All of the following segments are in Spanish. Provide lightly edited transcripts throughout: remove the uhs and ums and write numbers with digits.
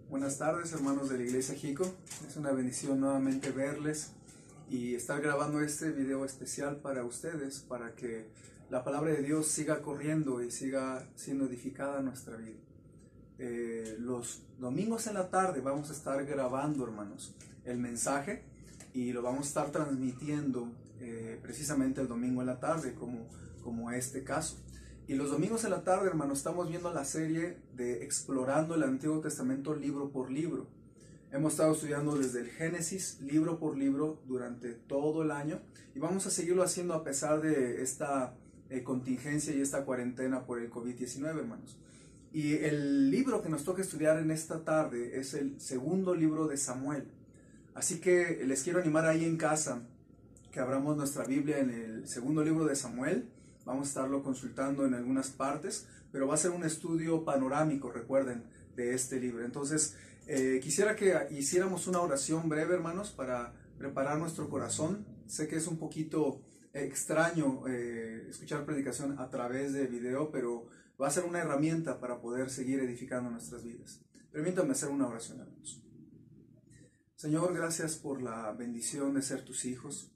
Buenas tardes, hermanos de la Iglesia Jico. Es una bendición nuevamente verles y estar grabando este video especial para ustedes, para que la palabra de Dios siga corriendo y siga siendo edificada en nuestra vida. Los domingos en la tarde vamos a estar grabando, hermanos, el mensaje y lo vamos a estar transmitiendo precisamente el domingo en la tarde, como este caso. Y los domingos en la tarde, hermanos, estamos viendo la serie de Explorando el Antiguo Testamento libro por libro. Hemos estado estudiando desde el Génesis, libro por libro, durante todo el año. Y vamos a seguirlo haciendo a pesar de esta contingencia y esta cuarentena por el COVID-19, hermanos. Y el libro que nos toca estudiar en esta tarde es el segundo libro de Samuel. Así que les quiero animar ahí en casa que abramos nuestra Biblia en el segundo libro de Samuel. Vamos a estarlo consultando en algunas partes, pero va a ser un estudio panorámico, recuerden, de este libro. Entonces, quisiera que hiciéramos una oración breve, hermanos, para preparar nuestro corazón. Sé que es un poquito extraño escuchar predicación a través de video, pero va a ser una herramienta para poder seguir edificando nuestras vidas. Permítanme hacer una oración, hermanos. Señor, gracias por la bendición de ser tus hijos.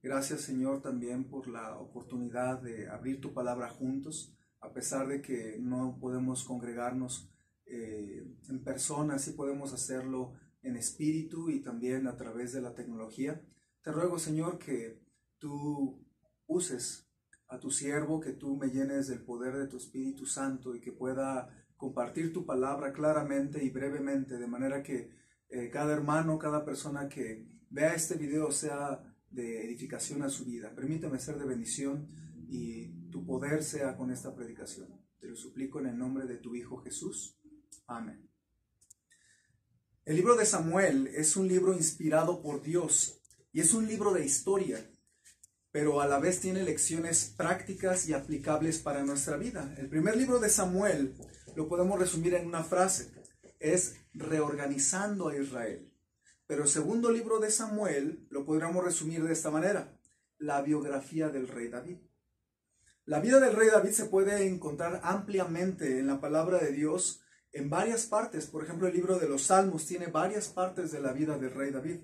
Gracias, Señor, también por la oportunidad de abrir tu palabra juntos, a pesar de que no podemos congregarnos en persona, sí podemos hacerlo en espíritu y también a través de la tecnología. Te ruego, Señor, que tú uses a tu siervo, que tú me llenes del poder de tu Espíritu Santo y que pueda compartir tu palabra claramente y brevemente, de manera que cada hermano, cada persona que vea este video sea de edificación a su vida. Permíteme ser de bendición y tu poder sea con esta predicación. Te lo suplico en el nombre de tu Hijo Jesús. Amén. El libro de Samuel es un libro inspirado por Dios y es un libro de historia, pero a la vez tiene lecciones prácticas y aplicables para nuestra vida. El primer libro de Samuel lo podemos resumir en una frase: es reorganizando a Israel. Pero el segundo libro de Samuel lo podríamos resumir de esta manera: la biografía del rey David. La vida del rey David se puede encontrar ampliamente en la palabra de Dios en varias partes. Por ejemplo, el libro de los Salmos tiene varias partes de la vida del rey David.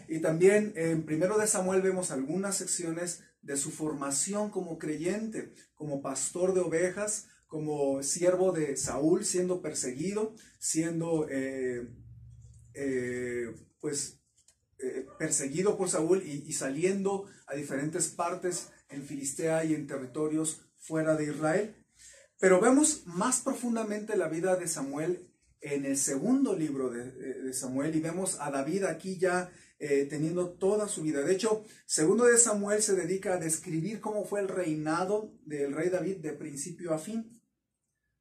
Y también en primero de Samuel vemos algunas secciones de su formación como creyente, como pastor de ovejas, como siervo de Saúl, siendo perseguido, siendo perseguido por Saúl y saliendo a diferentes partes en Filistea y en territorios fuera de Israel. Pero vemos más profundamente la vida de Samuel en el segundo libro de Samuel y vemos a David aquí ya teniendo toda su vida. De hecho, segundo de Samuel se dedica a describir cómo fue el reinado del rey David de principio a fin.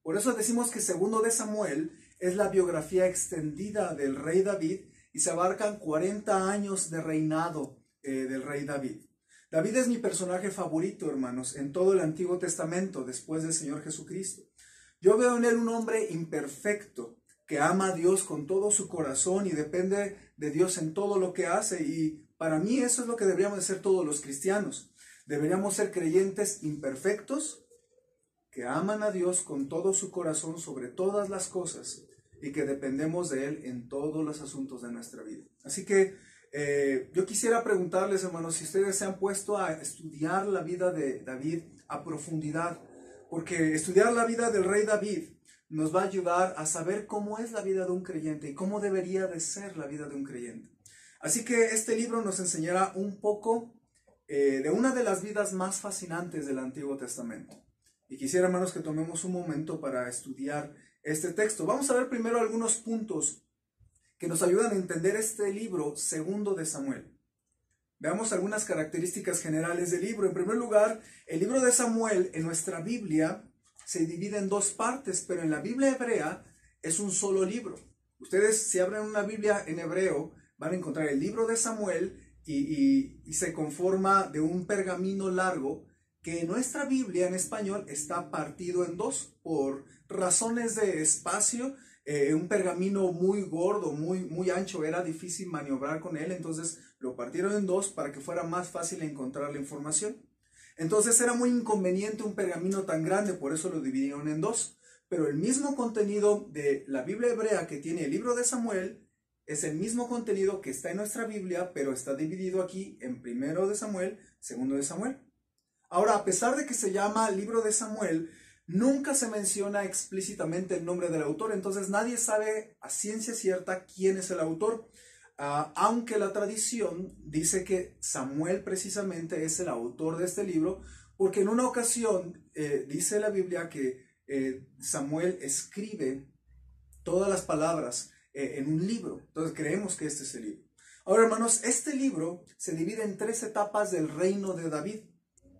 Por eso decimos que segundo de Samuel es la biografía extendida del rey David y se abarcan 40 años de reinado del rey David. David es mi personaje favorito, hermanos, en todo el Antiguo Testamento, después del Señor Jesucristo. Yo veo en él un hombre imperfecto, que ama a Dios con todo su corazón y depende de Dios en todo lo que hace. Y para mí eso es lo que deberíamos de ser todos los cristianos. Deberíamos ser creyentes imperfectos, que aman a Dios con todo su corazón sobre todas las cosas y que dependemos de Él en todos los asuntos de nuestra vida. Así que yo quisiera preguntarles, hermanos, si ustedes se han puesto a estudiar la vida de David a profundidad, porque estudiar la vida del rey David nos va a ayudar a saber cómo es la vida de un creyente y cómo debería de ser la vida de un creyente. Así que este libro nos enseñará un poco de una de las vidas más fascinantes del Antiguo Testamento. Y quisiera, hermanos, que tomemos un momento para estudiar este texto. Vamos a ver primero algunos puntos que nos ayudan a entender este libro segundo de Samuel. Veamos algunas características generales del libro. En primer lugar, el libro de Samuel en nuestra Biblia se divide en dos partes, pero en la Biblia hebrea es un solo libro. Ustedes, si abren una Biblia en hebreo, van a encontrar el libro de Samuel y se conforma de un pergamino largo que en nuestra Biblia en español está partido en dos por razones de espacio. Un pergamino muy gordo, muy ancho, era difícil maniobrar con él, entonces lo partieron en dos para que fuera más fácil encontrar la información. Entonces era muy inconveniente un pergamino tan grande, por eso lo dividieron en dos. pero el mismo contenido de la Biblia hebrea que tiene el libro de Samuel es el mismo contenido que está en nuestra Biblia, pero está dividido aquí en 1 de Samuel, 2 de Samuel. Ahora, a pesar de que se llama libro de Samuel, nunca se menciona explícitamente el nombre del autor, entonces nadie sabe a ciencia cierta quién es el autor, aunque la tradición dice que Samuel precisamente es el autor de este libro, porque en una ocasión dice la Biblia que Samuel escribe todas las palabras en un libro, entonces creemos que este es el libro. Ahora, hermanos, este libro se divide en 3 etapas del reino de David.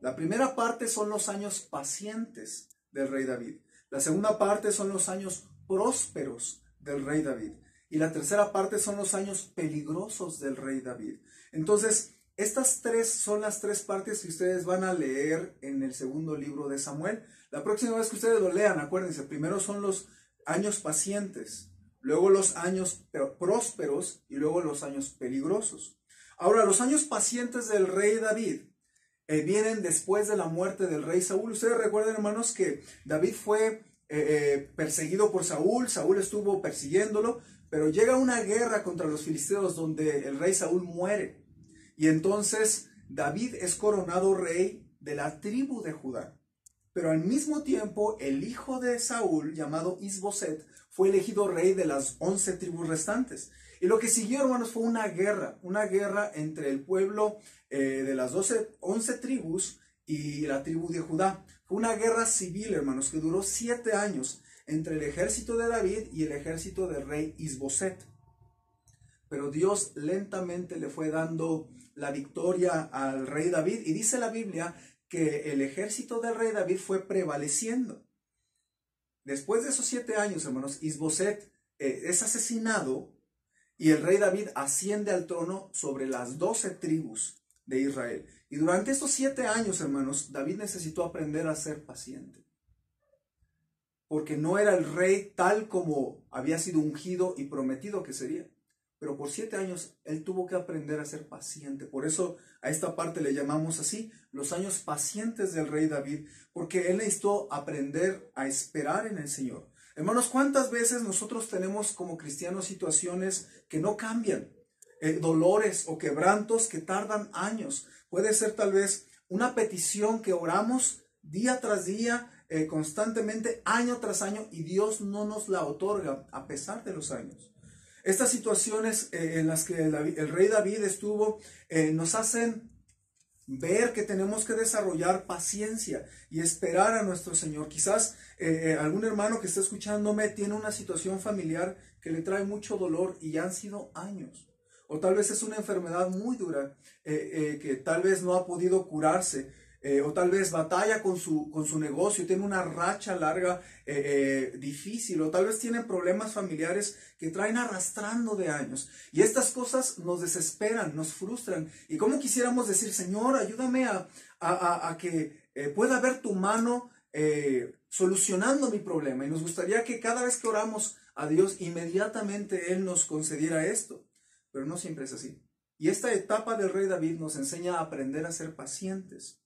La primera parte son los años pacientes del rey David. La segunda parte son los años prósperos del rey David. Y la tercera parte son los años peligrosos del rey David. Entonces, estas 3 son las 3 partes que ustedes van a leer en el segundo libro de Samuel. La próxima vez que ustedes lo lean, acuérdense, primero son los años pacientes, luego los años prósperos y luego los años peligrosos. Ahora, los años pacientes del rey David vienen después de la muerte del rey Saúl. Ustedes recuerdan, hermanos, que David fue perseguido por Saúl. Saúl estuvo persiguiéndolo, pero llega una guerra contra los filisteos donde el rey Saúl muere. Y entonces David es coronado rey de la tribu de Judá. Pero al mismo tiempo, el hijo de Saúl, llamado Isboset, fue elegido rey de las 11 tribus restantes. Y lo que siguió, hermanos, fue una guerra entre el pueblo de las 11 tribus y la tribu de Judá. Fue una guerra civil, hermanos, que duró 7 años entre el ejército de David y el ejército del rey Isboset. Pero Dios lentamente le fue dando la victoria al rey David, y dice la Biblia que el ejército del rey David fue prevaleciendo. Después de esos 7 años, hermanos, Isboset es asesinado y el rey David asciende al trono sobre las 12 tribus de Israel. Y durante estos 7 años, hermanos, David necesitó aprender a ser paciente, porque no era el rey tal como había sido ungido y prometido que sería. Pero por 7 años él tuvo que aprender a ser paciente. Por eso a esta parte le llamamos así, los años pacientes del rey David, porque él necesitó aprender a esperar en el Señor. Hermanos, ¿cuántas veces nosotros tenemos como cristianos situaciones que no cambian? Dolores o quebrantos que tardan años. Puede ser tal vez una petición que oramos día tras día, constantemente, año tras año, y Dios no nos la otorga a pesar de los años. Estas situaciones en las que el rey David estuvo nos hacen ver que tenemos que desarrollar paciencia y esperar a nuestro Señor. Quizás algún hermano que está escuchándome tiene una situación familiar que le trae mucho dolor y ya han sido años. O tal vez es una enfermedad muy dura que tal vez no ha podido curarse. O tal vez batalla con su negocio, tiene una racha larga difícil, o tal vez tienen problemas familiares que traen arrastrando de años. Y estas cosas nos desesperan, nos frustran. Y como quisiéramos decir, Señor, ayúdame a que pueda ver tu mano solucionando mi problema. Y nos gustaría que cada vez que oramos a Dios, inmediatamente Él nos concediera esto. Pero no siempre es así. Y esta etapa del rey David nos enseña a aprender a ser pacientes.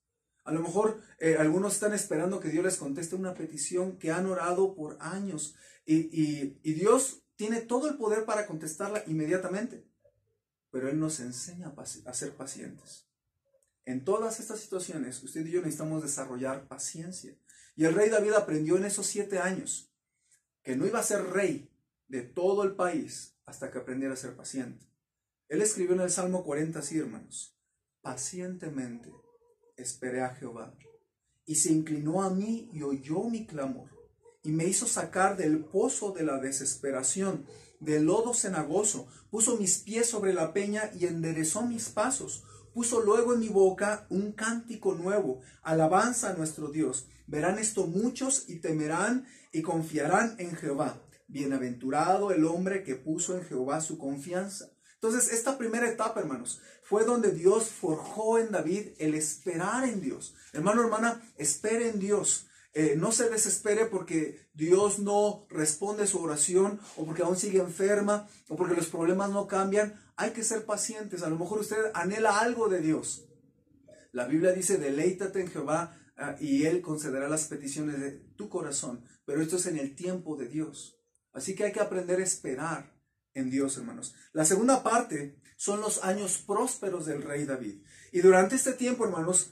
A lo mejor algunos están esperando que Dios les conteste una petición que han orado por años y Dios tiene todo el poder para contestarla inmediatamente, pero Él nos enseña a ser pacientes. En todas estas situaciones, usted y yo necesitamos desarrollar paciencia. Y el rey David aprendió en esos 7 años que no iba a ser rey de todo el país hasta que aprendiera a ser paciente. Él escribió en el Salmo 40 así, hermanos: pacientemente esperé a Jehová, y se inclinó a mí y oyó mi clamor, y me hizo sacar del pozo de la desesperación, del lodo cenagoso. Puso mis pies sobre la peña y enderezó mis pasos. Puso luego en mi boca un cántico nuevo, alabanza a nuestro Dios. Verán esto muchos y temerán y confiarán en Jehová. Bienaventurado el hombre que puso en Jehová su confianza. Entonces, esta primera etapa, hermanos, fue donde Dios forjó en David el esperar en Dios. Hermano, hermana, espere en Dios. No se desespere porque Dios no responde su oración, o porque aún sigue enferma, o porque los problemas no cambian. Hay que ser pacientes. A lo mejor usted anhela algo de Dios. La Biblia dice: deleítate en Jehová y Él concederá las peticiones de tu corazón, pero esto es en el tiempo de Dios. Así que hay que aprender a esperar en Dios, hermanos. La segunda parte son los años prósperos del rey David. Y durante este tiempo, hermanos,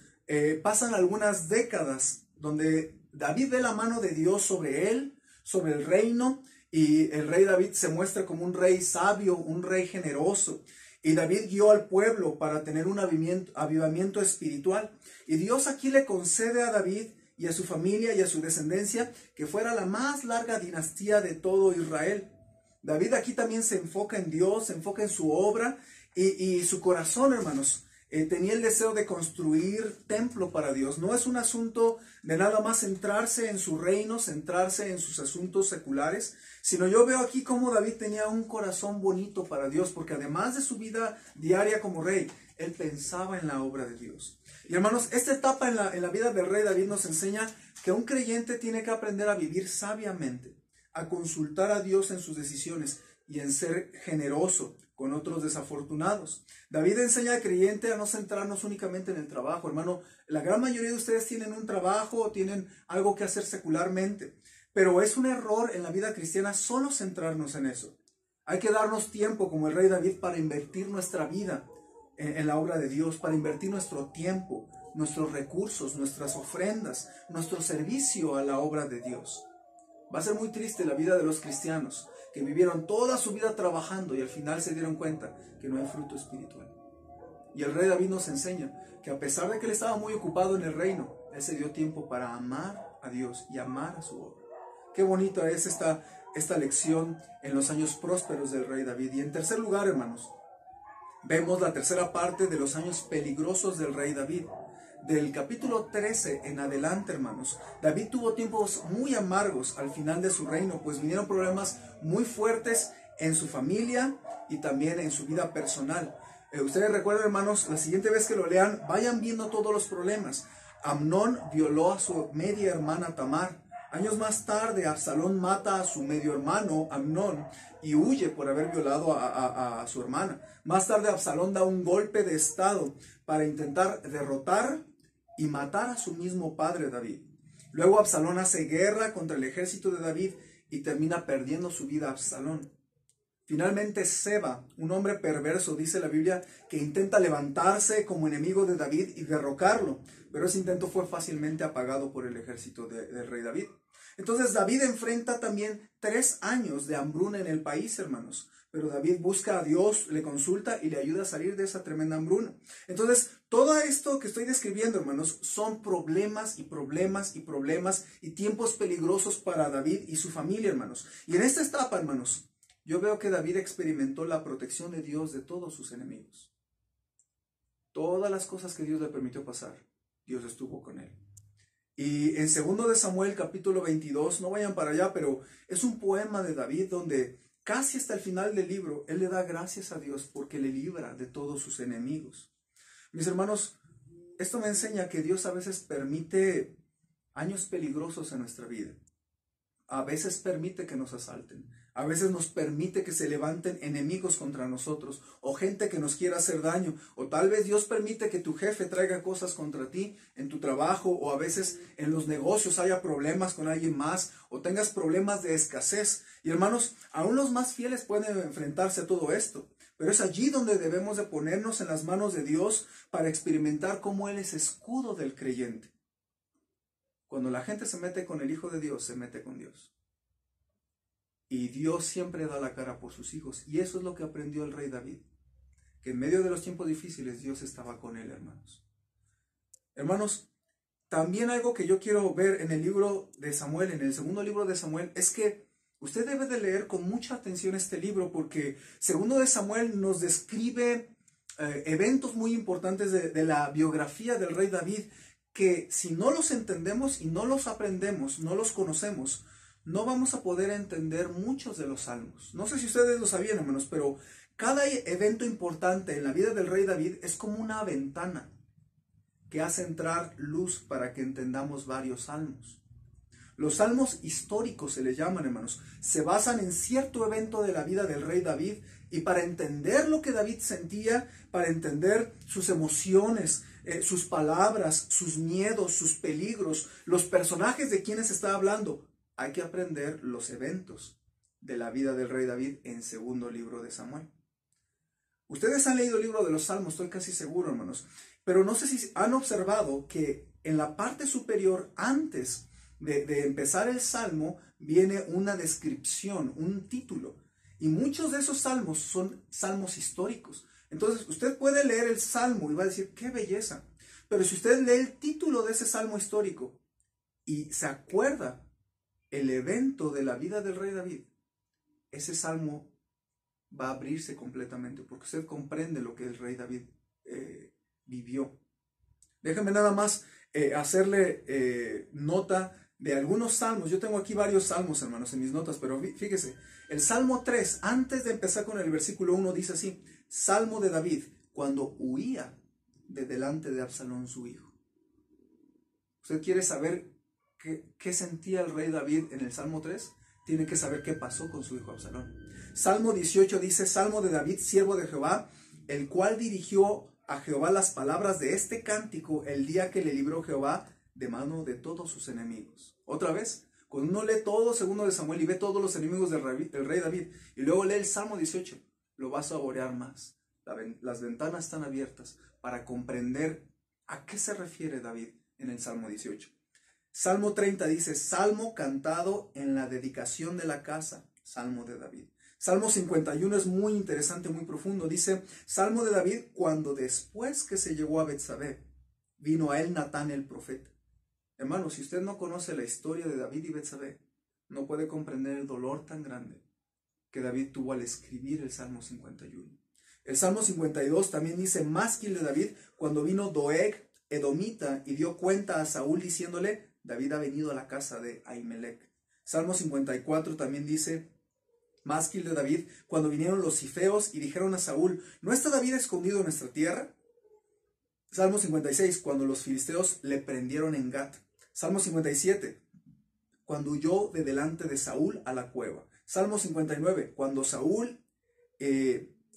pasan algunas décadas donde David ve la mano de Dios sobre él, sobre el reino, y el rey David se muestra como un rey sabio, un rey generoso. Y David guió al pueblo para tener un avivamiento espiritual. Y Dios aquí le concede a David y a su familia y a su descendencia que fuera la más larga dinastía de todo Israel. David aquí también se enfoca en Dios, se enfoca en su obra y su corazón, hermanos, tenía el deseo de construir templo para Dios. No es un asunto de nada más centrarse en su reino, centrarse en sus asuntos seculares, sino yo veo aquí cómo David tenía un corazón bonito para Dios, porque además de su vida diaria como rey, él pensaba en la obra de Dios. Y hermanos, esta etapa en la vida del rey David nos enseña que un creyente tiene que aprender a vivir sabiamente, a consultar a Dios en sus decisiones y en ser generoso con otros desafortunados. David enseña al creyente a no centrarnos únicamente en el trabajo. Hermano, la gran mayoría de ustedes tienen un trabajo o tienen algo que hacer secularmente, pero es un error en la vida cristiana solo centrarnos en eso. Hay que darnos tiempo, como el rey David, para invertir nuestra vida en la obra de Dios, para invertir nuestro tiempo, nuestros recursos, nuestras ofrendas, nuestro servicio a la obra de Dios. Va a ser muy triste la vida de los cristianos que vivieron toda su vida trabajando y al final se dieron cuenta que no hay fruto espiritual. Y el rey David nos enseña que a pesar de que él estaba muy ocupado en el reino, él se dio tiempo para amar a Dios y amar a su obra. Qué bonita es esta lección en los años prósperos del rey David. Y en tercer lugar, hermanos, vemos la tercera parte de los años peligrosos del rey David. Del capítulo 13 en adelante, hermanos, David tuvo tiempos muy amargos al final de su reino, pues vinieron problemas muy fuertes en su familia y también en su vida personal. Ustedes recuerdan, hermanos, la siguiente vez que lo lean, vayan viendo todos los problemas. Amnón violó a su media hermana Tamar. Años más tarde, Absalón mata a su medio hermano Amnón y huye por haber violado a su hermana. Más tarde, Absalón da un golpe de estado para intentar derrotar y matar a su mismo padre David. Luego Absalón hace guerra contra el ejército de David y termina perdiendo su vida Absalón. Finalmente Seba, un hombre perverso, dice la Biblia, que intenta levantarse como enemigo de David y derrocarlo, pero ese intento fue fácilmente apagado por el ejército del rey David. Entonces David enfrenta también 3 años de hambruna en el país, hermanos. Pero David busca a Dios, le consulta y le ayuda a salir de esa tremenda hambruna. Entonces, todo esto que estoy describiendo, hermanos, son problemas y problemas y problemas y tiempos peligrosos para David y su familia, hermanos. Y en esta etapa, hermanos, yo veo que David experimentó la protección de Dios de todos sus enemigos. Todas las cosas que Dios le permitió pasar, Dios estuvo con él. Y en 2 de Samuel, capítulo 22, no vayan para allá, pero es un poema de David donde casi hasta el final del libro, él le da gracias a Dios porque le libra de todos sus enemigos. Mis hermanos, esto me enseña que Dios a veces permite años peligrosos en nuestra vida. A veces permite que nos asalten. A veces nos permite que se levanten enemigos contra nosotros o gente que nos quiera hacer daño. O tal vez Dios permite que tu jefe traiga cosas contra ti en tu trabajo, o a veces en los negocios haya problemas con alguien más o tengas problemas de escasez. Y hermanos, aún los más fieles pueden enfrentarse a todo esto. Pero es allí donde debemos de ponernos en las manos de Dios para experimentar cómo Él es escudo del creyente. Cuando la gente se mete con el Hijo de Dios, se mete con Dios. Y Dios siempre da la cara por sus hijos. Y eso es lo que aprendió el rey David. Que en medio de los tiempos difíciles, Dios estaba con él, hermanos. Hermanos, también algo que yo quiero ver en el libro de Samuel, en el segundo libro de Samuel, es que usted debe de leer con mucha atención este libro, porque segundo de Samuel nos describe eventos muy importantes de la biografía del rey David, que si no los entendemos y no los aprendemos, no los conocemos, no vamos a poder entender muchos de los salmos. No sé si ustedes lo sabían, hermanos, pero cada evento importante en la vida del rey David es como una ventana que hace entrar luz para que entendamos varios salmos. Los salmos históricos se les llaman, hermanos. Se basan en cierto evento de la vida del rey David, y para entender lo que David sentía, para entender sus emociones, sus palabras, sus miedos, sus peligros, los personajes de quienes está hablando. Hay que aprender los eventos de la vida del rey David en segundo libro de Samuel. Ustedes han leído el libro de los Salmos, estoy casi seguro, hermanos, pero no sé si han observado que en la parte superior, antes de empezar el Salmo, viene una descripción, un título, y muchos de esos salmos son salmos históricos. Entonces, usted puede leer el Salmo y va a decir, ¡qué belleza! Pero si usted lee el título de ese Salmo histórico y se acuerda el evento de la vida del rey David, ese Salmo va a abrirse completamente, porque usted comprende lo que el rey David vivió. Déjenme nada más hacerle nota de algunos salmos. Yo tengo aquí varios salmos, hermanos, en mis notas, pero fíjese, el Salmo 3, antes de empezar con el versículo 1, dice así: Salmo de David, cuando huía de delante de Absalón su hijo. ¿Usted quiere saber qué sentía el rey David en el Salmo 3? Tiene que saber qué pasó con su hijo Absalón. Salmo 18 dice: Salmo de David, siervo de Jehová, el cual dirigió a Jehová las palabras de este cántico el día que le libró Jehová de mano de todos sus enemigos. Otra vez, cuando uno lee todo segundo de Samuel y ve todos los enemigos del rey David, y luego lee el Salmo 18, lo va a saborear más. Las ventanas están abiertas para comprender a qué se refiere David en el Salmo 18. Salmo 30 dice: Salmo cantado en la dedicación de la casa, Salmo de David. Salmo 51 es muy interesante, muy profundo. Dice: Salmo de David, cuando después que se llegó a Betsabé, vino a él Natán el profeta. Hermano, si usted no conoce la historia de David y Betsabé, no puede comprender el dolor tan grande que David tuvo al escribir el Salmo 51. El Salmo 52 también dice: Másquil de David, cuando vino Doeg, edomita, y dio cuenta a Saúl diciéndole: David ha venido a la casa de Ahimelech. Salmo 54 también dice: Másquil de David, cuando vinieron los cifeos y dijeron a Saúl: ¿no está David escondido en nuestra tierra? Salmo 56, cuando los filisteos le prendieron en Gat. Salmo 57, cuando huyó de delante de Saúl a la cueva. Salmo 59, cuando Saúl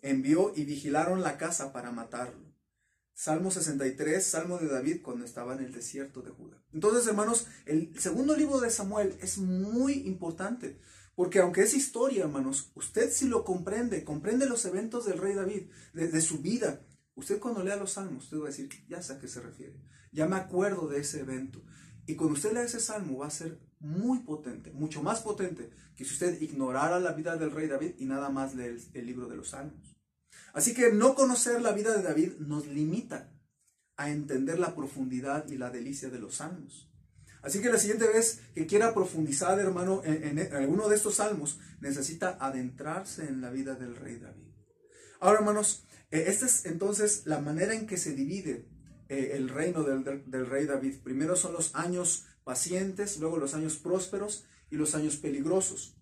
envió y vigilaron la casa para matarlo. Salmo 63, Salmo de David, cuando estaba en el desierto de Judá. Entonces, hermanos, el segundo libro de Samuel es muy importante, porque aunque es historia, hermanos, usted si lo comprende los eventos del rey David, de su vida. Usted cuando lea los salmos, usted va a decir: ya sé a qué se refiere, ya me acuerdo de ese evento. Y cuando usted lea ese salmo va a ser muy potente, mucho más potente que si usted ignorara la vida del rey David y nada más lee el libro de los salmos. Así que no conocer la vida de David nos limita a entender la profundidad y la delicia de los salmos. Así que la siguiente vez que quiera profundizar, hermano, en alguno de estos salmos, necesita adentrarse en la vida del rey David. Ahora, hermanos, esta es entonces la manera en que se divide el reino del rey David. Primero son los años pacientes, luego los años prósperos y los años peligrosos.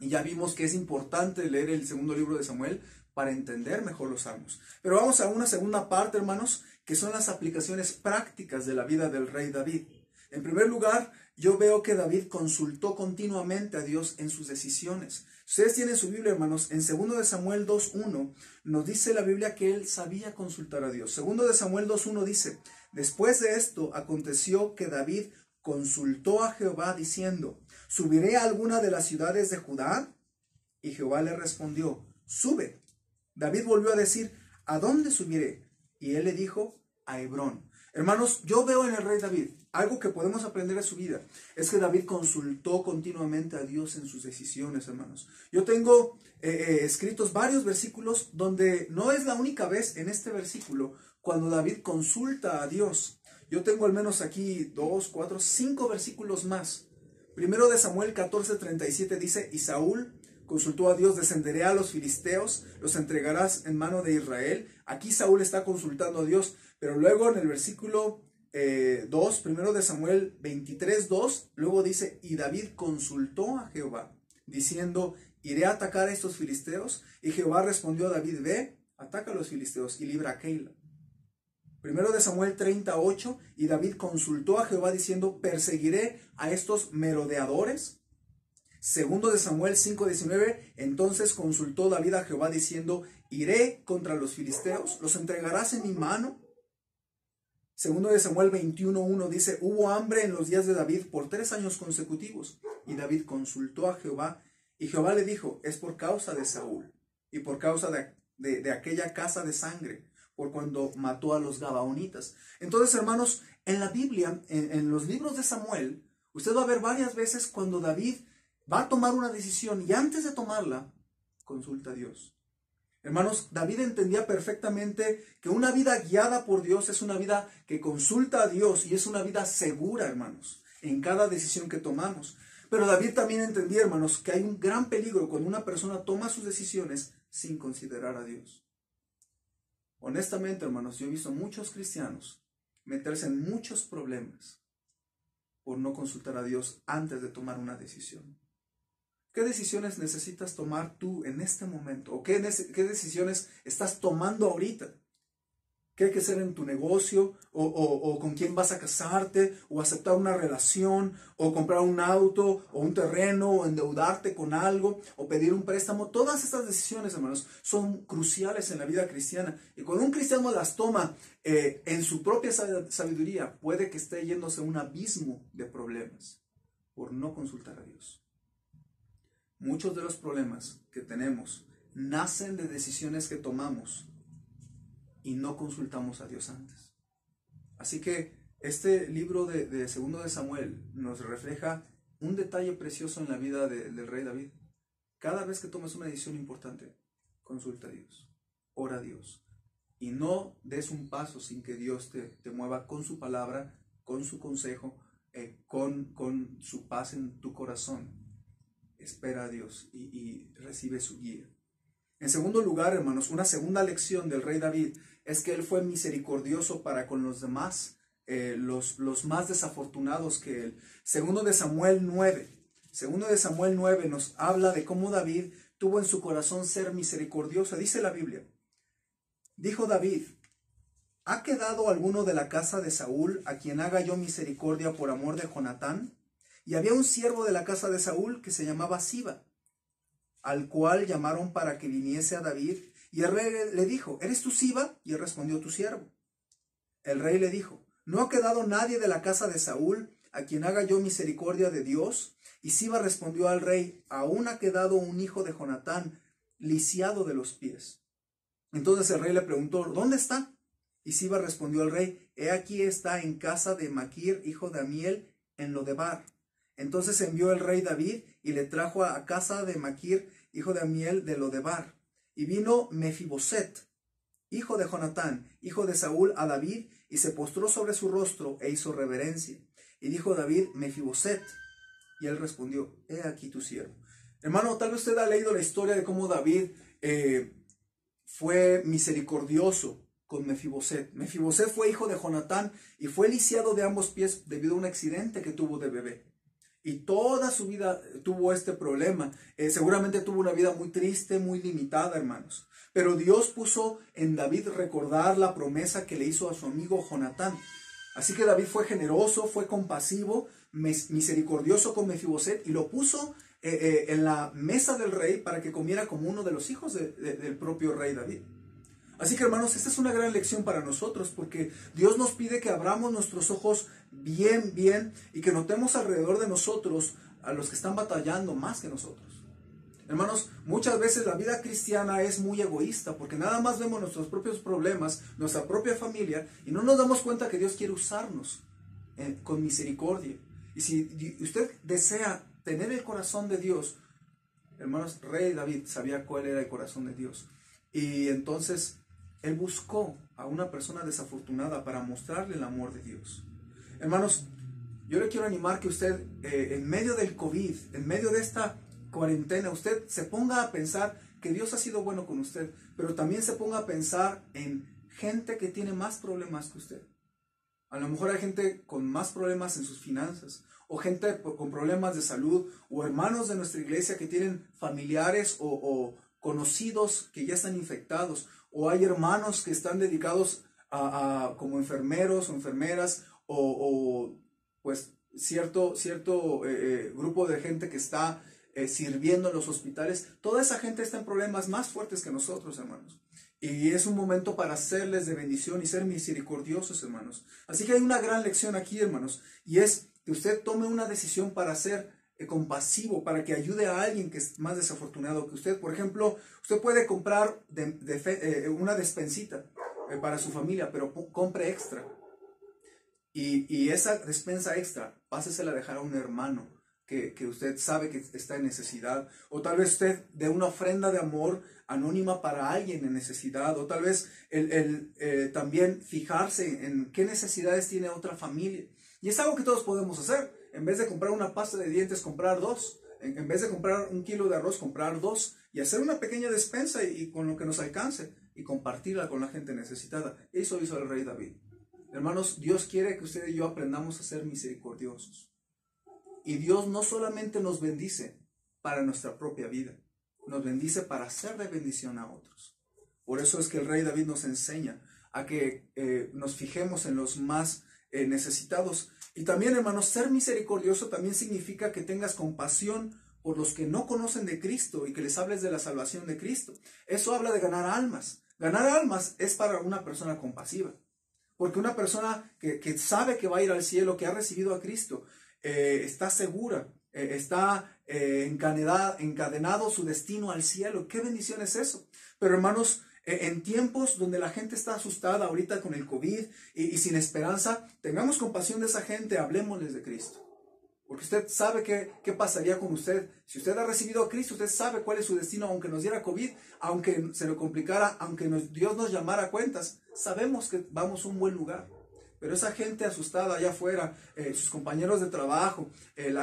Y ya vimos que es importante leer el segundo libro de Samuel para entender mejor los salmos. Pero vamos a una segunda parte, hermanos, que son las aplicaciones prácticas de la vida del rey David. En primer lugar, yo veo que David consultó continuamente a Dios en sus decisiones. Ustedes tienen su Biblia, hermanos, en 2 de Samuel 2.1 nos dice la Biblia que él sabía consultar a Dios. 2 de Samuel 2.1 dice: después de esto aconteció que David consultó a Jehová diciendo: ¿subiré a alguna de las ciudades de Judá? Y Jehová le respondió: sube. David volvió a decir: ¿a dónde subiré? Y él le dijo: a Hebrón. Hermanos, yo veo en el rey David algo que podemos aprender de su vida. Es que David consultó continuamente a Dios en sus decisiones, hermanos. Yo tengo escritos varios versículos donde no es la única vez en este versículo cuando David consulta a Dios. Yo tengo al menos aquí 2, 4, 5 versículos más. Primero de Samuel 14:37 dice: y Saúl consultó a Dios: descenderé a los filisteos, los entregarás en mano de Israel. Aquí Saúl está consultando a Dios, pero luego en el versículo 2, primero de Samuel 23:2, luego dice: y David consultó a Jehová, diciendo: iré a atacar a estos filisteos. Y Jehová respondió a David: ve, ataca a los filisteos y libra a Keila. Primero de Samuel 30:8, y David consultó a Jehová diciendo: perseguiré a estos merodeadores. Segundo de Samuel 5:19, entonces consultó David a Jehová diciendo: iré contra los filisteos, los entregarás en mi mano. Segundo de Samuel 21:1 dice, hubo hambre en los días de David por 3 años consecutivos. Y David consultó a Jehová, y Jehová le dijo, es por causa de Saúl, y por causa de aquella casa de sangre, por cuando mató a los gabaonitas. Entonces, hermanos, en la Biblia, en los libros de Samuel, usted va a ver varias veces cuando David va a tomar una decisión, y antes de tomarla, consulta a Dios. Hermanos, David entendía perfectamente que una vida guiada por Dios es una vida que consulta a Dios y es una vida segura, hermanos, en cada decisión que tomamos. Pero David también entendía, hermanos, que hay un gran peligro cuando una persona toma sus decisiones sin considerar a Dios. Honestamente, hermanos, yo he visto muchos cristianos meterse en muchos problemas por no consultar a Dios antes de tomar una decisión. ¿Qué decisiones necesitas tomar tú en este momento? ¿O qué decisiones estás tomando ahorita? ¿Qué hay que hacer en tu negocio? ¿O con quién vas a casarte? ¿O aceptar una relación? ¿O comprar un auto? ¿O un terreno? ¿O endeudarte con algo? ¿O pedir un préstamo? Todas estas decisiones, hermanos, son cruciales en la vida cristiana. Y cuando un cristiano las toma en su propia sabiduría, puede que esté yéndose a un abismo de problemas por no consultar a Dios. Muchos de los problemas que tenemos nacen de decisiones que tomamos y no consultamos a Dios antes. Así que este libro de Segundo de Samuel nos refleja un detalle precioso en la vida del rey David. Cada vez que tomes una decisión importante, consulta a Dios, ora a Dios. Y no des un paso sin que Dios te mueva con su palabra, con su consejo, con su paz en tu corazón. Espera a Dios y recibe su guía. En segundo lugar, hermanos, una segunda lección del rey David es que él fue misericordioso para con los demás, los más desafortunados que él. Segundo de Samuel 9 nos habla de cómo David tuvo en su corazón ser misericordioso. Dice la Biblia, dijo David, ¿ha quedado alguno de la casa de Saúl a quien haga yo misericordia por amor de Jonatán? Y había un siervo de la casa de Saúl que se llamaba Siba, al cual llamaron para que viniese a David. Y el rey le dijo, ¿eres tú Siba? Y él respondió, tu siervo. El rey le dijo, ¿no ha quedado nadie de la casa de Saúl a quien haga yo misericordia de Dios? Y Siba respondió al rey, aún ha quedado un hijo de Jonatán, lisiado de los pies. Entonces el rey le preguntó, ¿dónde está? Y Siba respondió al rey, he aquí está en casa de Maquir, hijo de Amiel, en Lodebar. Entonces envió el rey David y le trajo a casa de Maquir, hijo de Amiel, de Lodebar. Y vino Mefiboset, hijo de Jonatán, hijo de Saúl, a David, y se postró sobre su rostro e hizo reverencia. Y dijo David, Mefiboset. Y él respondió, he aquí tu siervo. Hermano, tal vez usted ha leído la historia de cómo David fue misericordioso con Mefiboset. Mefiboset fue hijo de Jonatán y fue lisiado de ambos pies debido a un accidente que tuvo de bebé. Y toda su vida tuvo este problema. Seguramente tuvo una vida muy triste, muy limitada, hermanos. Pero Dios puso en David recordar la promesa que le hizo a su amigo Jonatán. Así que David fue generoso, fue compasivo, misericordioso con Mefiboset y lo puso en la mesa del rey para que comiera como uno de los hijos del propio rey David. Así que, hermanos, esta es una gran lección para nosotros porque Dios nos pide que abramos nuestros ojos bien y que notemos alrededor de nosotros a los que están batallando más que nosotros. Hermanos, muchas veces la vida cristiana es muy egoísta porque nada más vemos nuestros propios problemas, nuestra propia familia y no nos damos cuenta que Dios quiere usarnos con misericordia. Y si usted desea tener el corazón de Dios, hermanos, rey David sabía cuál era el corazón de Dios. Y entonces él buscó a una persona desafortunada para mostrarle el amor de Dios. Hermanos, yo le quiero animar que usted en medio del COVID, en medio de esta cuarentena, usted se ponga a pensar que Dios ha sido bueno con usted, pero también se ponga a pensar en gente que tiene más problemas que usted. A lo mejor hay gente con más problemas en sus finanzas, o gente con problemas de salud, o hermanos de nuestra iglesia que tienen familiares o conocidos que ya están infectados, o hay hermanos que están dedicados como enfermeros o enfermeras, o pues cierto grupo de gente que está sirviendo en los hospitales. Toda esa gente está en problemas más fuertes que nosotros, hermanos. Y es un momento para serles de bendición y ser misericordiosos, hermanos. Así que hay una gran lección aquí, hermanos, y es que usted tome una decisión para ser compasivo, para que ayude a alguien que es más desafortunado que usted. Por ejemplo, usted puede comprar una despensita para su familia, pero compre extra. Y esa despensa extra, pásesela a dejar a un hermano que usted sabe que está en necesidad. O tal vez usted dé una ofrenda de amor anónima para alguien en necesidad. O tal vez también fijarse en qué necesidades tiene otra familia. Y es algo que todos podemos hacer. En vez de comprar una pasta de dientes, comprar dos. En vez de comprar 1 kilo de arroz, comprar 2. Y hacer una pequeña despensa y con lo que nos alcance. Y compartirla con la gente necesitada. Eso hizo el rey David. Hermanos, Dios quiere que usted y yo aprendamos a ser misericordiosos. Y Dios no solamente nos bendice para nuestra propia vida, nos bendice para ser de bendición a otros. Por eso es que el rey David nos enseña a que nos fijemos en los más necesitados. Y también, hermanos, ser misericordioso también significa que tengas compasión por los que no conocen de Cristo y que les hables de la salvación de Cristo. Eso habla de ganar almas. Ganar almas es para una persona compasiva. Porque una persona que sabe que va a ir al cielo, que ha recibido a Cristo, está segura, está encadenado su destino al cielo. ¿Qué bendición es eso? Pero hermanos, en tiempos donde la gente está asustada ahorita con el COVID y sin esperanza, tengamos compasión de esa gente, hablemosles de Cristo. Porque usted sabe qué pasaría con usted. Si usted ha recibido a Cristo, usted sabe cuál es su destino, aunque nos diera COVID, aunque se lo complicara, aunque Dios nos llamara a cuentas. Sabemos que vamos a un buen lugar. Pero esa gente asustada allá afuera, sus compañeros de trabajo,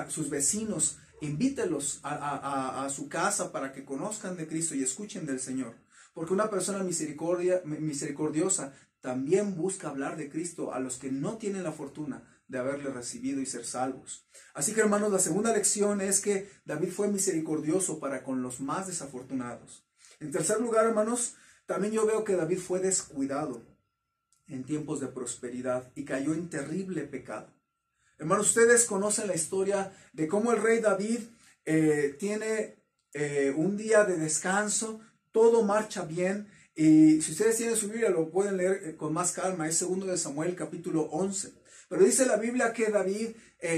sus vecinos, invítelos a su casa para que conozcan de Cristo y escuchen del Señor. Porque una persona misericordiosa también busca hablar de Cristo a los que no tienen la fortuna de haberle recibido y ser salvos. Así que, hermanos, la segunda lección es que David fue misericordioso para con los más desafortunados. En tercer lugar, hermanos, también yo veo que David fue descuidado en tiempos de prosperidad y cayó en terrible pecado. Hermanos, ustedes conocen la historia de cómo el rey David tiene un día de descanso, todo marcha bien, y si ustedes tienen su Biblia lo pueden leer con más calma, es 2 de Samuel capítulo 11. Pero dice la Biblia que David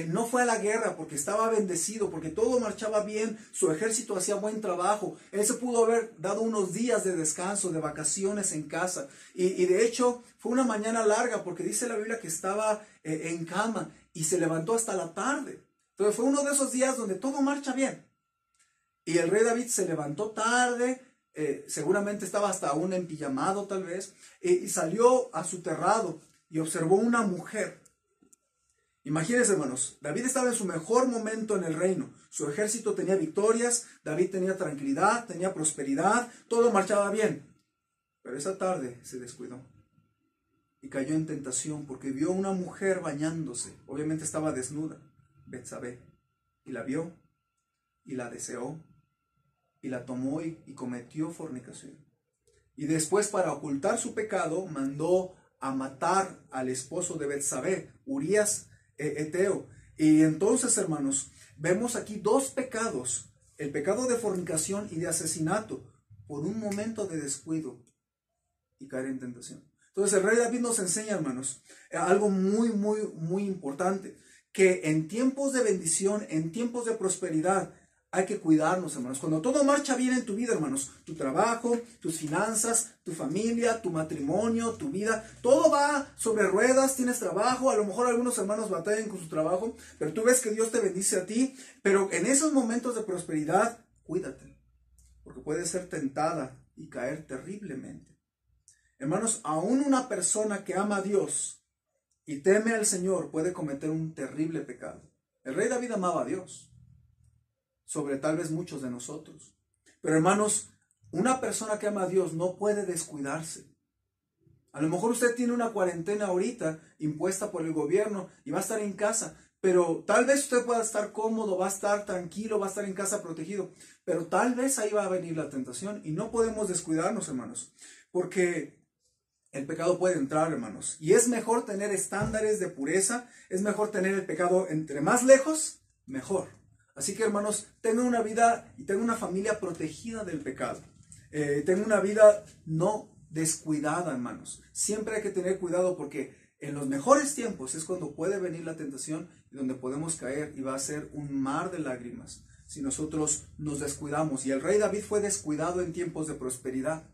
no fue a la guerra porque estaba bendecido, porque todo marchaba bien, su ejército hacía buen trabajo. Él se pudo haber dado unos días de descanso, de vacaciones en casa. Y de hecho fue una mañana larga porque dice la Biblia que estaba en cama y se levantó hasta la tarde. Entonces fue uno de esos días donde todo marcha bien. Y el rey David se levantó tarde, seguramente estaba hasta aún empijamado tal vez, y salió a su terrado y observó una mujer. Imagínense, hermanos, David estaba en su mejor momento en el reino. Su ejército tenía victorias, David tenía tranquilidad, tenía prosperidad, todo marchaba bien. Pero esa tarde se descuidó y cayó en tentación porque vio a una mujer bañándose. Obviamente estaba desnuda, Betsabé, y la vio y la deseó y la tomó y cometió fornicación. Y después, para ocultar su pecado, mandó a matar al esposo de Betsabé, Urías Eteo. Y entonces, hermanos, vemos aquí 2 pecados, el pecado de fornicación y de asesinato, por un momento de descuido y caer en tentación. Entonces el rey David nos enseña, hermanos, algo muy, muy, muy importante, que en tiempos de bendición, en tiempos de prosperidad, hay que cuidarnos, hermanos. Cuando todo marcha bien en tu vida, hermanos, tu trabajo, tus finanzas, tu familia, tu matrimonio, tu vida, todo va sobre ruedas, tienes trabajo, a lo mejor algunos hermanos batallan con su trabajo, pero tú ves que Dios te bendice a ti, pero en esos momentos de prosperidad, cuídate, porque puedes ser tentada y caer terriblemente. Hermanos, aún una persona que ama a Dios y teme al Señor puede cometer un terrible pecado. El rey David amaba a Dios sobre tal vez muchos de nosotros. Pero hermanos, una persona que ama a Dios no puede descuidarse. A lo mejor usted tiene una cuarentena ahorita impuesta por el gobierno y va a estar en casa, pero tal vez usted pueda estar cómodo, va a estar tranquilo, va a estar en casa protegido, pero tal vez ahí va a venir la tentación y no podemos descuidarnos, hermanos, porque el pecado puede entrar, hermanos, y es mejor tener estándares de pureza, es mejor tener el pecado entre más lejos, mejor. Así que, hermanos, tengan una vida y tengan una familia protegida del pecado. Tengan una vida no descuidada, hermanos. Siempre hay que tener cuidado porque en los mejores tiempos es cuando puede venir la tentación y donde podemos caer y va a ser un mar de lágrimas si nosotros nos descuidamos. Y el rey David fue descuidado en tiempos de prosperidad.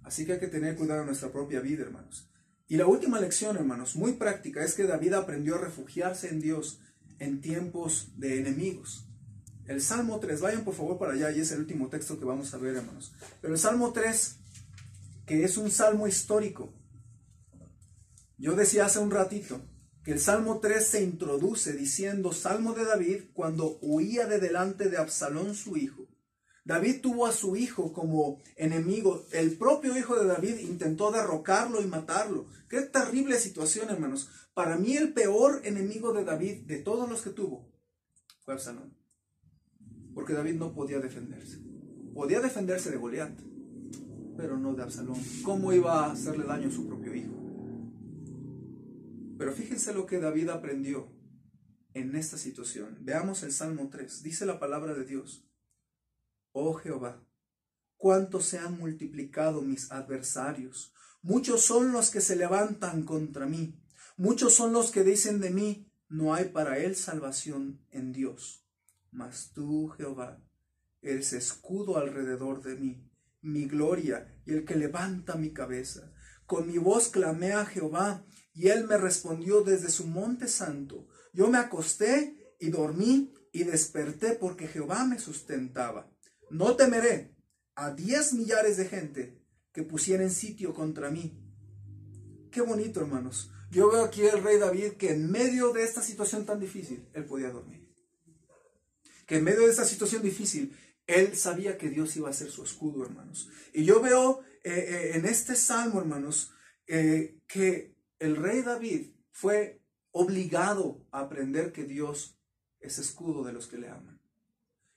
Así que hay que tener cuidado en nuestra propia vida, hermanos. Y la última lección, hermanos, muy práctica, es que David aprendió a refugiarse en Dios en tiempos de enemigos. El Salmo 3, vayan por favor para allá, y es el último texto que vamos a ver, hermanos. Pero el Salmo 3, que es un salmo histórico. Yo decía hace un ratito que el Salmo 3 se introduce diciendo Salmo de David cuando huía de delante de Absalón su hijo. David tuvo a su hijo como enemigo. El propio hijo de David intentó derrocarlo y matarlo. Qué terrible situación, hermanos. Para mí el peor enemigo de David, de todos los que tuvo, fue Absalón. Porque David no podía defenderse. Podía defenderse de Goliat, pero no de Absalón. ¿Cómo iba a hacerle daño a su propio hijo? Pero fíjense lo que David aprendió en esta situación. Veamos el Salmo 3. Dice la palabra de Dios. Oh Jehová, cuánto se han multiplicado mis adversarios. Muchos son los que se levantan contra mí. Muchos son los que dicen de mí, no hay para él salvación en Dios. Mas tú, Jehová, eres escudo alrededor de mí, mi gloria y el que levanta mi cabeza. Con mi voz clamé a Jehová, y él me respondió desde su monte santo. Yo me acosté y dormí y desperté porque Jehová me sustentaba. No temeré a 10 millares de gente que pusieren sitio contra mí. Qué bonito, hermanos. Yo veo aquí al rey David que en medio de esta situación tan difícil, él podía dormir. Que en medio de esta situación difícil, él sabía que Dios iba a ser su escudo, hermanos. Y yo veo en este salmo, hermanos, que el rey David fue obligado a aprender que Dios es escudo de los que le aman.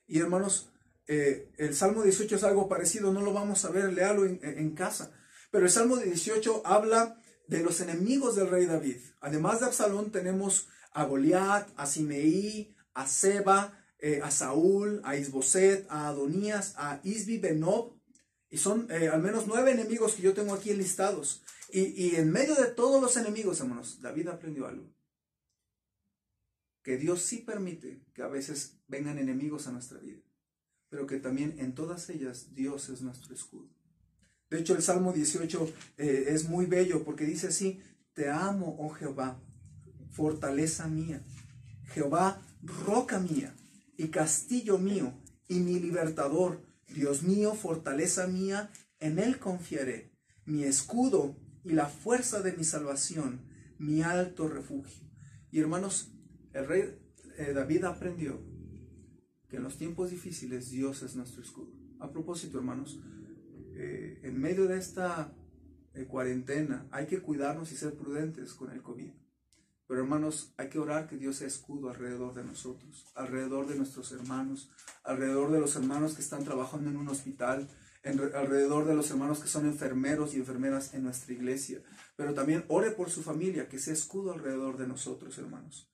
Y hermanos, el Salmo 18 es algo parecido, no lo vamos a ver, léalo en casa. Pero el Salmo 18 habla de los enemigos del rey David. Además de Absalón tenemos a Goliat, a Simeí, a Seba, a Saúl, a Isboset, a Adonías, a Isbi Benob. Y son al menos 9 enemigos que yo tengo aquí enlistados. Y en medio de todos los enemigos, hermanos, David aprendió algo. Que Dios sí permite que a veces vengan enemigos a nuestra vida, pero que también en todas ellas Dios es nuestro escudo. De hecho, el Salmo 18 es muy bello porque dice así: te amo, oh Jehová, fortaleza mía, Jehová, roca mía y castillo mío y mi libertador, Dios mío, fortaleza mía, en él confiaré, mi escudo y la fuerza de mi salvación, mi alto refugio. Y hermanos, el rey David aprendió que en los tiempos difíciles Dios es nuestro escudo. A propósito, hermanos, en medio de esta cuarentena hay que cuidarnos y ser prudentes con el COVID. Pero hermanos, hay que orar que Dios sea escudo alrededor de nosotros, alrededor de nuestros hermanos, alrededor de los hermanos que están trabajando en un hospital, alrededor de los hermanos que son enfermeros y enfermeras en nuestra iglesia. Pero también ore por su familia, que sea escudo alrededor de nosotros, hermanos.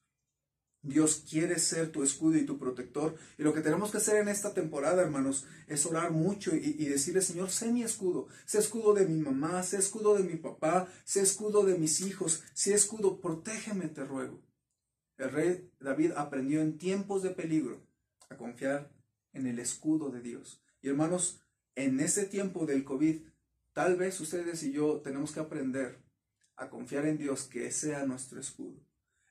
Dios quiere ser tu escudo y tu protector. Y lo que tenemos que hacer en esta temporada, hermanos, es orar mucho y decirle: Señor, sé mi escudo. Sé escudo de mi mamá, sé escudo de mi papá, sé escudo de mis hijos, sé escudo, protégeme, te ruego. El rey David aprendió en tiempos de peligro a confiar en el escudo de Dios. Y hermanos, en ese tiempo del COVID, tal vez ustedes y yo tenemos que aprender a confiar en Dios, que sea nuestro escudo.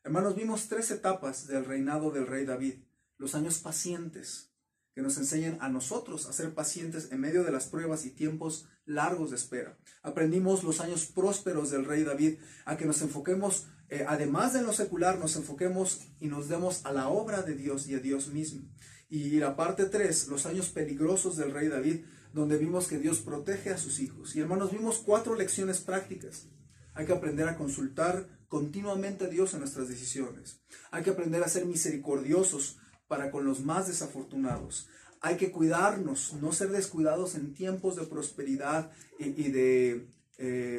Hermanos, vimos 3 etapas del reinado del rey David. Los años pacientes, que nos enseñan a nosotros a ser pacientes en medio de las pruebas y tiempos largos de espera. Aprendimos los años prósperos del rey David, a que nos enfoquemos, además de lo secular, nos enfoquemos y nos demos a la obra de Dios y a Dios mismo. Y la parte 3, los años peligrosos del rey David, donde vimos que Dios protege a sus hijos. Y hermanos, vimos 4 lecciones prácticas. Hay que aprender a consultar continuamente a Dios en nuestras decisiones. Hay que aprender a ser misericordiosos para con los más desafortunados. Hay que cuidarnos, no ser descuidados en tiempos de prosperidad y de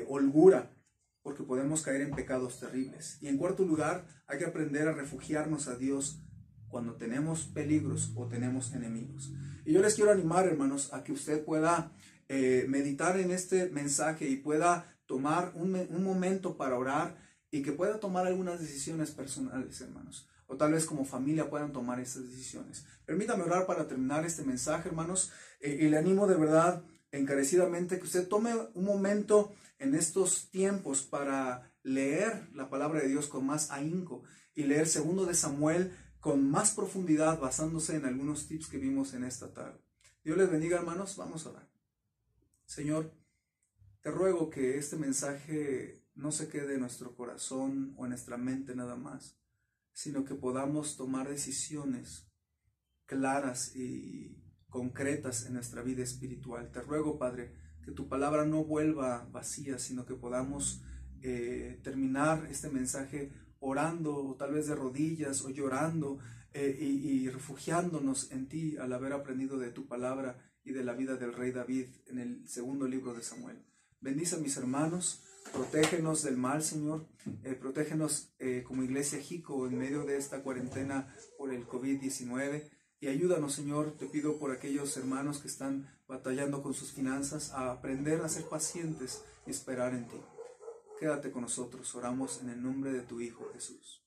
holgura, porque podemos caer en pecados terribles. Y en cuarto lugar, hay que aprender a refugiarnos a Dios cuando tenemos peligros o tenemos enemigos. Y yo les quiero animar, hermanos, a que usted pueda meditar en este mensaje y pueda tomar un momento para orar y que pueda tomar algunas decisiones personales, hermanos. O tal vez como familia puedan tomar estas decisiones. Permítame orar para terminar este mensaje, hermanos, y le animo de verdad encarecidamente que usted tome un momento en estos tiempos para leer la palabra de Dios con más ahínco y leer 2 de Samuel con más profundidad, basándose en algunos tips que vimos en esta tarde. Dios les bendiga, hermanos. Vamos a orar. Señor, te ruego que este mensaje no se quede en nuestro corazón o en nuestra mente nada más, sino que podamos tomar decisiones claras y concretas en nuestra vida espiritual. Te ruego, Padre, que tu palabra no vuelva vacía, sino que podamos terminar este mensaje orando, o tal vez de rodillas o llorando y refugiándonos en ti al haber aprendido de tu palabra y de la vida del rey David en el 2 libro de Samuel. Bendice a mis hermanos, protégenos del mal, Señor, protégenos como Iglesia Jico en medio de esta cuarentena por el COVID-19 y ayúdanos, Señor, te pido por aquellos hermanos que están batallando con sus finanzas a aprender a ser pacientes y esperar en ti. Quédate con nosotros, oramos en el nombre de tu Hijo Jesús.